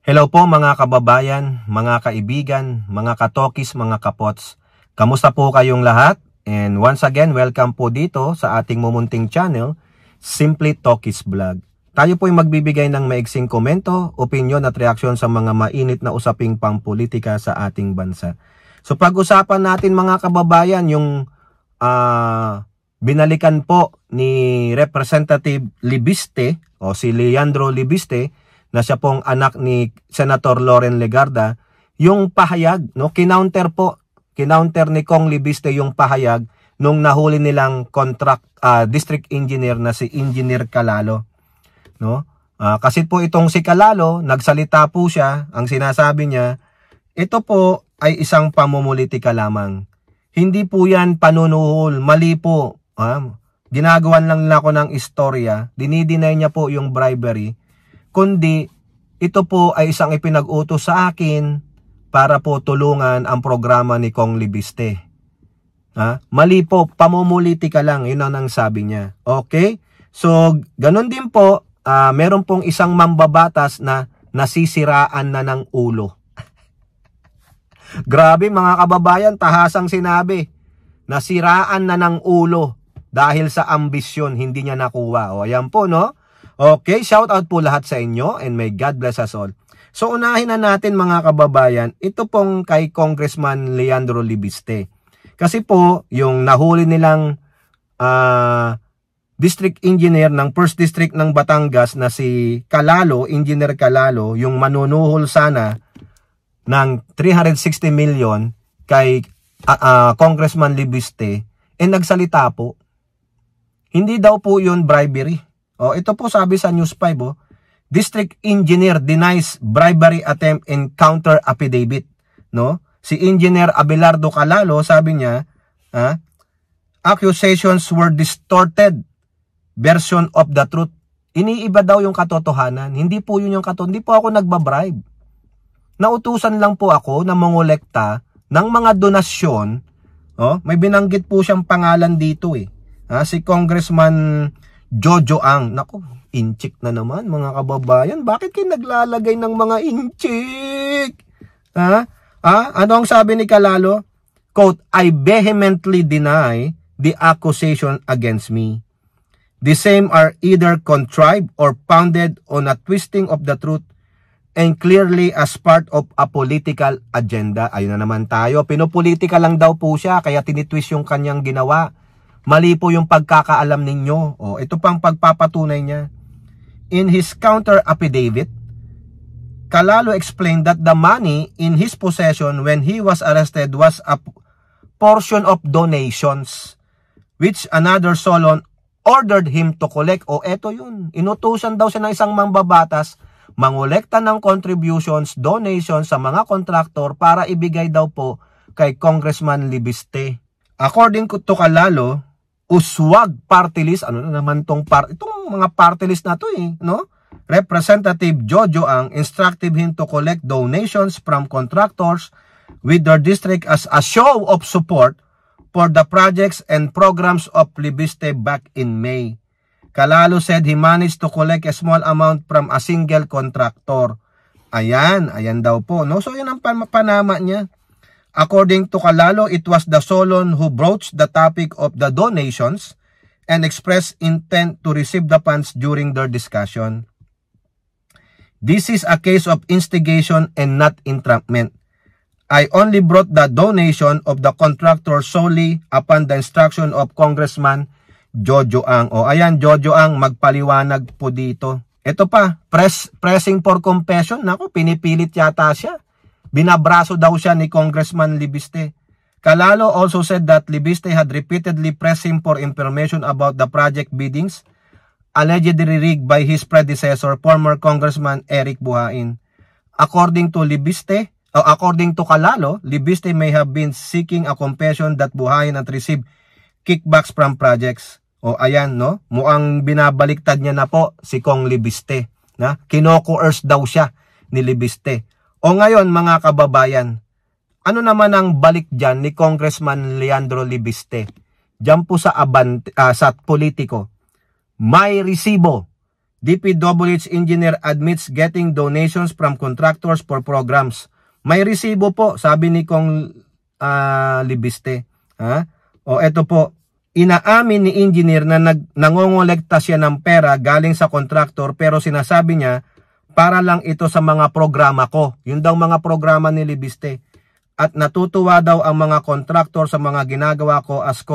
Hello po mga kababayan, mga kaibigan, mga katokis, mga kapots. Kamusta po kayong lahat? And once again, welcome po dito sa ating mumunting channel, Simply Tokis Vlog. Tayo po ay magbibigay ng maiksing komento, opinyon at reaksyon sa mga mainit na usaping pampolitika sa ating bansa. So pag-usapan natin mga kababayan yung binalikan po ni Representative Libiste o si Leandro Libiste na siya pong anak ni Senator Loren Legarda, yung pahayag, no, kinounter ni Kong Libiste yung pahayag nung nahuli nilang district engineer na si Engineer Calalo, no? Kasi po itong si Calalo, nagsalita po siya, ang sinasabi niya, ito po ay isang pamumulitika lamang. Hindi po yan panunuhol, mali po. Ginagawan lang nila ako ng istorya, dinideny niya po yung bribery, kundi ito po ay isang ipinag-utos sa akin para po tulungan ang programa ni Kong Libiste. Mali po, pamumulitika lang, yun ang sabi niya. Okay? So, ganun din po, meron pong isang mambabatas na nasisiraan na ng ulo. Grabe mga kababayan, tahasang sinabi, nasiraan na ng ulo dahil sa ambisyon, hindi niya nakuha. O, ayan po, no? Okay, shout out po lahat sa inyo and may God bless us all. So, unahin na natin mga kababayan, ito pong kay Congressman Leandro Libiste. Kasi po, yung nahuli nilang district engineer ng 1st District ng Batangas na si Calalo, Engineer Calalo, yung manunuhol sana ng 360 million kay Congressman Libiste, nagsalita po. Hindi daw po yun bribery. Ito po sabi sa News 5, District Engineer denies bribery attempt in counter affidavit, no? Si Engineer Abelardo Calalo, sabi niya, accusations were distorted version of the truth. Iniiba daw yung katotohanan. Hindi po yun yung katotohanan. Hindi po ako nagbabribe. Nautusan lang po ako na mangolekta ng mga donasyon. May binanggit po siyang pangalan dito si Congressman Jojo Ang. Naku, inchik na naman mga kababayan. Bakit kayo naglalagay ng mga inchik? Ano ang sabi ni Calalo? Quote, I vehemently deny the accusation against me. The same are either contrived or founded on a twisting of the truth and clearly as part of a political agenda. Ayun na naman tayo. Pinopolitika lang daw po siya, kaya tinitwist yung kanyang ginawa. Mali po yung pagkakaalam ninyo. Ito pang pagpapatunay niya. In his counter affidavit, Calalo explained that the money in his possession when he was arrested was a portion of donations which another Solon ordered him to collect. Eto yun. Inutusan daw siya ng isang mambabatas mangolekta ng contributions, donations sa mga kontraktor para ibigay daw po kay Congressman Libiste. According to Calalo, uswag party list, ano na naman itong mga party list na to no? Representative Jojo Ang instructed him to collect donations from contractors with their district as a show of support for the projects and programs of Libiste back in May. Calalo said he managed to collect a small amount from a single contractor. Ayan daw po, no? So yun ang panama niya. According to Calalo, it was the Solon who broached the topic of the donations and expressed intent to receive the funds during their discussion. This is a case of instigation and not entrapment. I only brought the donation of the contractor solely upon the instruction of Congressman Jojo Ang. Ayan, Jojo Ang, magpaliwanag po dito. Ito pa, pressing for confession. Naku, pinipilit yata siya. Binabraso daw siya ni Congressman Libiste. Calalo also said that Libiste had repeatedly pressed him for information about the project biddings allegedly rigged by his predecessor, former Congressman Eric Buhain. According to Calalo, Libiste may have been seeking a confession that Buhain had received kickbacks from projects. Ayan, no? Mukhang binabaliktad niya na po si Kong Libiste. Kino-coerce daw siya ni Libiste. Ngayon mga kababayan, ano naman ang balik dyan ni Congressman Leandro Libiste? Diyan po sa politiko. May resibo DPWH engineer admits getting donations from contractors for programs. May resibo po, sabi ni Kong Libiste. O eto po, inaamin ni engineer na nangongolekta siya ng pera galing sa contractor pero sinasabi niya para lang ito sa mga programa ko. Yun daw mga programa ni Libiste. At natutuwa daw ang mga contractor sa mga ginagawa ko as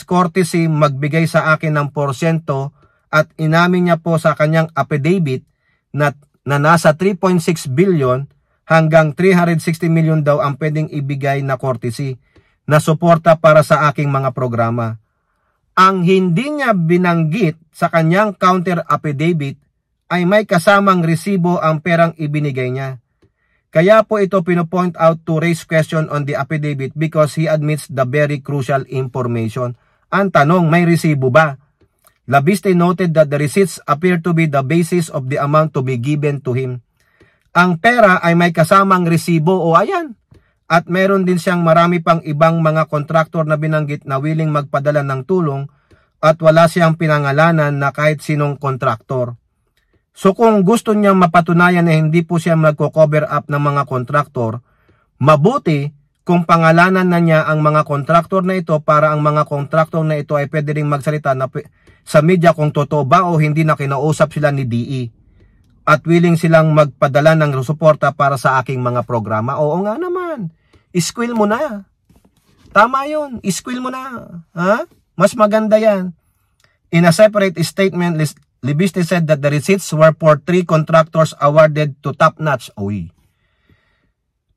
courtesy magbigay sa akin ng porsyento at inamin niya po sa kanyang affidavit na nasa 3.6 billion hanggang 360 million daw ang pwedeng ibigay na courtesy na suporta para sa aking mga programa. Ang hindi niya binanggit sa kanyang counter affidavit ay may kasamang resibo ang perang ibinigay niya. Kaya po ito pinopoint out to raise question on the affidavit because he admits the very crucial information. Ang tanong, may resibo ba? Libiste noted that the receipts appear to be the basis of the amount to be given to him. Ang pera ay may kasamang resibo o ayan. At meron din siyang marami pang ibang mga kontraktor na binanggit na willing magpadala ng tulong at wala siyang pinangalanan na kahit sinong kontraktor. So kung gusto niya mapatunayan na hindi po siya magko-cover up ng mga kontraktor, mabuti kung pangalanan na niya ang mga kontraktor na ito para ang mga kontraktor na ito ay pwede ring magsalita na sa media kung totoo ba o hindi na kinausap sila ni DE. At willing silang magpadala ng suporta para sa aking mga programa. Oo nga naman. Iskwil mo na. Tama yun. Iskwil mo na. Ha? Mas maganda yan. In a separate statement, Libiste said that the receipts were for 3 contractors awarded to Top Notch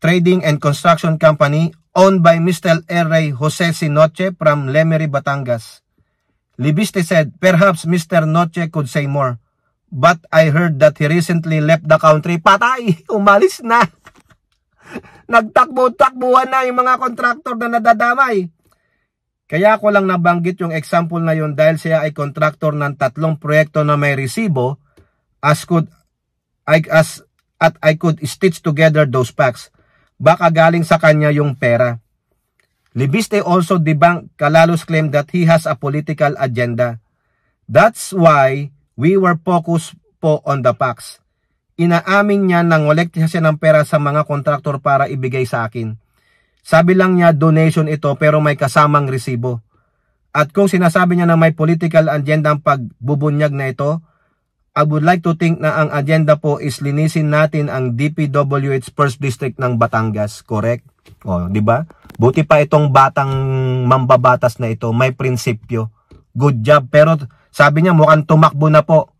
Trading and Construction Company owned by Mr. R. Jose C. Noche from Lemery, Batangas. Libiste said, perhaps Mr. Noche could say more. But I heard that he recently left the country. Patay! Umalis na! Nagtakbo-takbuhan na yung mga kontraktor na nadadamay. Kaya ko lang nabanggit yung example na yun dahil siya ay kontraktor ng 3 proyekto na may resibo I could stitch together those facts. Baka galing sa kanya yung pera. Libiste also debunked Calalos' claim that he has a political agenda. That's why we were focused po on the facts. Inaamin niya na ngolekta siya ng pera sa mga kontraktor para ibigay sa akin. Sabi lang niya donation ito pero may kasamang resibo. At kung sinasabi niya na may political agenda ang pagbubunyag na ito, I would like to think na ang agenda po is linisin natin ang DPWH First District ng Batangas. Correct? O, di ba? Buti pa itong batang mambabatas na ito, may prinsipyo. Good job. Pero sabi niya mukhang tumakbo na po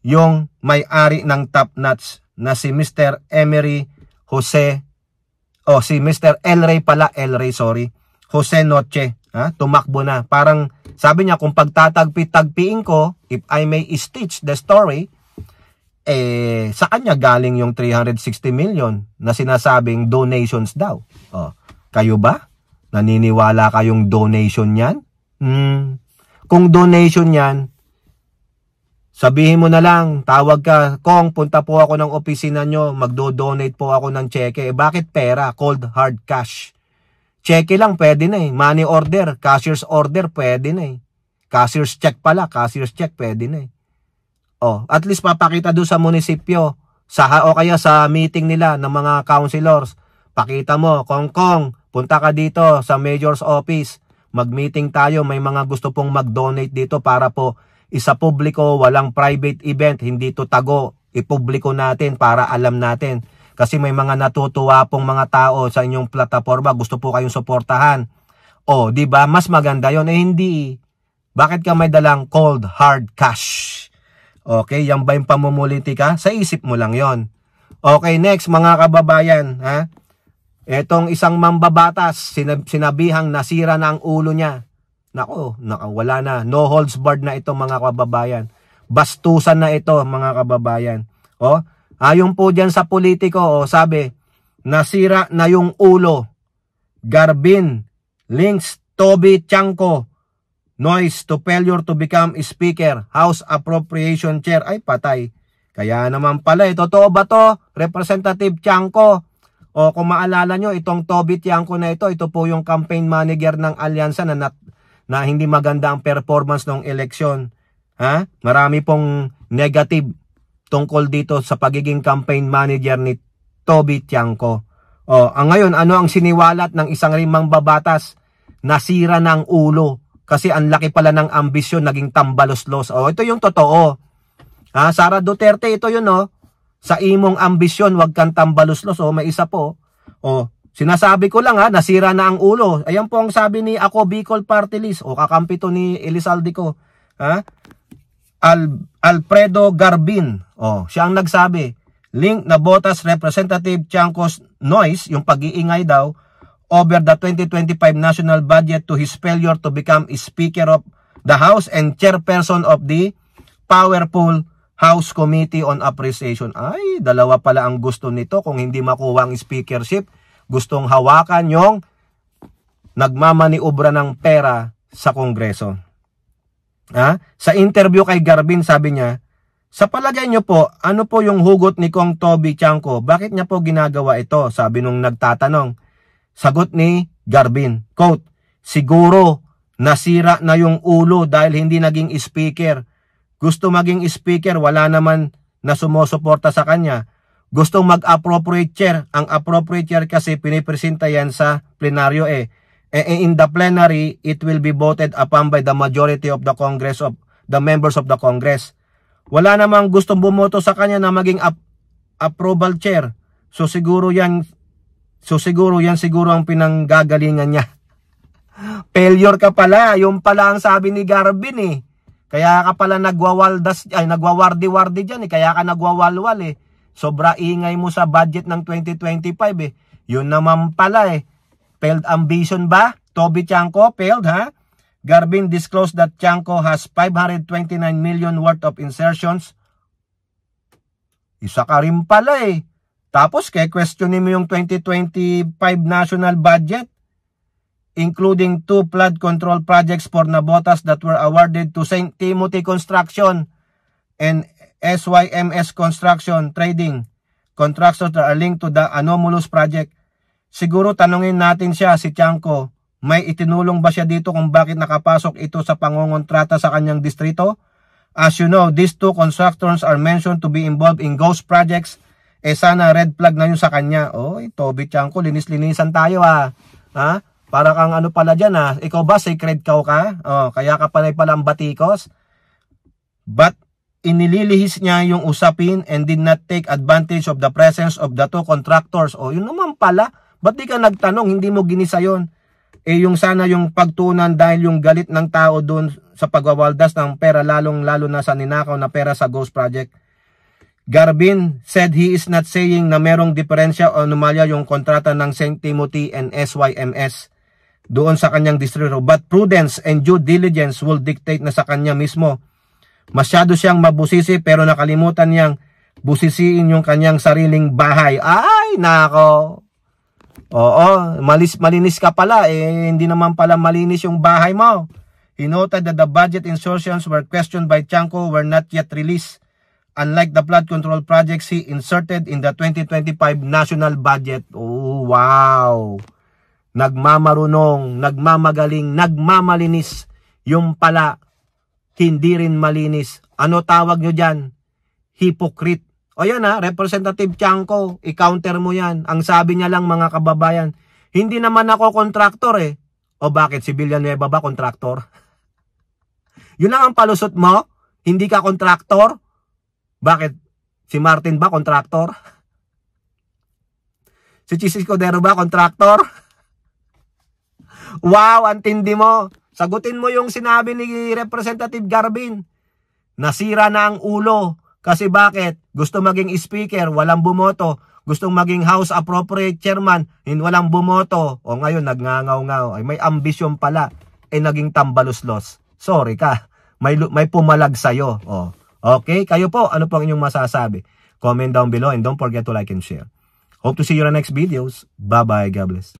yung may-ari ng Top Notch na si Mr. Emery Jose, si Mr. Jose Noche. Tumakbo na. Parang sabi niya kung pagtatagpi-tagpiin ko, if I may stitch the story, sa kanya galing yung 360 million na sinasabing donations daw. Kayo ba? Naniniwala kayong donation yan? Kung donation yan, sabihin mo na lang, tawag ka, Kong, punta po ako ng opisina nyo, magdo-donate po ako ng cheque. Bakit pera? Cold hard cash. Cheque lang, pwede na eh. Money order, cashier's order, pwede na eh. Cashier's check pala, cashier's check, pwede na eh. At least papakita doon sa munisipyo, o kaya sa meeting nila ng mga councilors. Pakita mo, Kong, punta ka dito sa mayor's office. Mag-meeting tayo, may mga gusto pong mag-donate dito para po isa publiko, walang private event, hindi to tago. Ipubliko natin para alam natin. Kasi may mga natutuwa pong mga tao sa inyong plataforma, gusto po kayong suportahan. Di ba? Mas maganda yon. Hindi. Bakit ka may dalang cold hard cash? Okay, yan ba yung pamumulitika? Sa isip mo lang yon. Okay, next mga kababayan, etong isang mambabatas, sinabihang nasira na ang ulo niya. Nako, wala na. No holds barred na ito mga kababayan. Bastusan na ito mga kababayan. Ayon po dyan sa politiko, sabi, nasira na yung ulo. Garbin, Links, Toby, Tiangco, noise to failure to become speaker, House Appropriation Chair. Ay, patay. Kaya naman pala, totoo ba to? Representative Tiangco. Kung maalala nyo, itong Toby Tiangco na ito po yung campaign manager ng alyansa na hindi maganda ang performance ng eleksyon. Marami pong negative tungkol dito sa pagiging campaign manager ni Toby Tiangco. Ngayon, ano ang siniwalat ng isang rimang babatas? Nasira ng ulo. Kasi ang laki pala ng ambisyon, naging tambalos-los. Ito yung totoo. Sara Duterte, ito yun, sa imong ambisyon, wag kang tambalos-los. May isa po. Sinasabi ko lang, nasira na ang ulo. Ayan po ang sabi ni Ako Bicol Party List. Kakampi to ni Elizalde ko. Alfredo Garbin. Siya ang nagsabi. Link na botas Representative Tiangco's noise, yung pag-iingay daw, over the 2025 national budget to his failure to become Speaker of the House and Chairperson of the powerful House Committee on Appreciation. Ay, dalawa pala ang gusto nito kung hindi makuha ang speakership. Gustong hawakan yung nagmamaniobra ng pera sa Kongreso. Sa interview kay Garbin, sabi niya, sa palagay niyo po, ano po yung hugot ni Kong Toby Tiangco? Bakit niya po ginagawa ito? Sabi nung nagtatanong. Sagot ni Garbin, quote, siguro nasira na yung ulo dahil hindi naging speaker. Gusto maging speaker, wala naman na sumusuporta sa kanya. Gustong mag-appropriate chair. Ang appropriate chair kasi pinipresenta yan sa plenaryo in the plenary, it will be voted upon by the majority of the Congress, of the members of the Congress. Wala namang gustong bumoto sa kanya na maging approval chair. So siguro yan siguro ang pinanggagalingan niya. Failure ka pala. Yung pala ang sabi ni Garbin Kaya ka pala nagwawardi-wardi dyan Kaya ka nagwawalwal Sobra ingay mo sa budget ng 2025 Yun naman pala Failed ambition ba? Toby Tiangco, failed Garbin disclosed that Tiangco has 529 million worth of insertions. Isa ka rin pala Tapos questionin mo yung 2025 national budget, including 2 flood control projects for Navotas that were awarded to St. Timothy Construction and SYMS Construction Trading. Contractors that are linked to the anomalous project. Siguro tanungin natin siya, si Tiangco, may itinulong ba siya dito kung bakit nakapasok ito sa pangongontrata sa kanyang distrito? As you know, these 2 constructors are mentioned to be involved in ghost projects. Sana red flag na yun sa kanya. Toby Tiangco, linis-linisan tayo Para kang ano pala dyan Ikaw ba sacred cow ka? Kaya ka panay palang batikos. But inililihis niya yung usapin and did not take advantage of the presence of the 2 contractors. Yun naman pala. Ba't di ka nagtanong? Hindi mo ginisa yun. Yung sana yung pagtunan dahil yung galit ng tao doon sa pagwawaldas ng pera, lalo na sa ninakaw na pera sa ghost project. Garbin said he is not saying na merong diferensya o anomalya yung kontrata ng St. Timothy and SYMS doon sa kanyang distrito. But prudence and due diligence will dictate na sa kanya mismo. Masyado siyang mabusisi pero nakalimutan niyang busisiin yung kanyang sariling bahay. Ay, nako. Malinis ka pala. Hindi naman pala malinis yung bahay mo. He noted that the budget insertions were questioned by Tiangco were not yet released. Unlike the flood control projects he inserted in the 2025 national budget. Wow! Nagmamarunong, nagmamagaling, nagmamalinis. Yung pala, hindi rin malinis. Ano tawag nyo dyan? Hypocrite. Yan Representative Tiangco, i-counter mo yan. Ang sabi niya lang mga kababayan, hindi naman ako kontraktor bakit? Si Villanueva ba kontraktor? Yun lang ang palusot mo? Hindi ka kontraktor? Bakit? Si Martin ba kontraktor? Si Chis Escudero ba kontraktor? Wow, ang tindi mo. Sagutin mo yung sinabi ni Representative Garbin. Nasira na ang ulo. Kasi bakit? Gusto maging speaker, walang bumoto. Gustong maging House Appropriate Chairman, walang bumoto. Ngayon, nagngangaw-ngaw. May ambisyon pala. Naging tambaluslos. Sorry ka. May pumalag sa'yo. Okay? Kayo po, ano pong inyong masasabi? Comment down below and don't forget to like and share. Hope to see you in the next videos. Bye-bye. God bless.